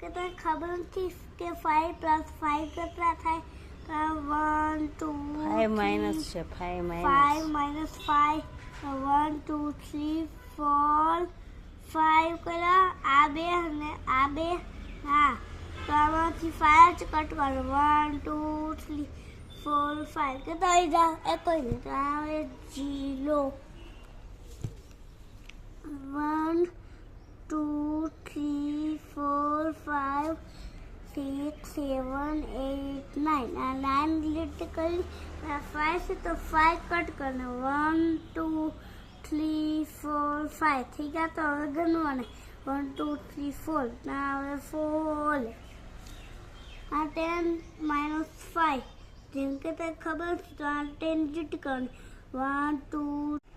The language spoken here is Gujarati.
કે તને ખબર નથી કે 5 + 5 કેટલા થાય? 1 2 5 માઇનસ છે 5 5 માઇનસ - 5 1 2 3 4 5 કરા આ બે અને આ બે હા તો આમાંથી 5 જ કટ કરો 1 2 3 4 5 કે તો આવી જા એ કોઈ નહીં આવે 0 1 2 3 4 5 6 7 8 9 આ 9 ડિલીટ કરી 5 છે તો 5 કટ કરना 1 2 3 4 5 થઈ ગયા તો હવે ગણવાને 1 2 3 4 ના હવે 4 આ 10 - 5 જેમ કે તને ખબર છે તો આ 10 ડિલીટ કરવાની 1 2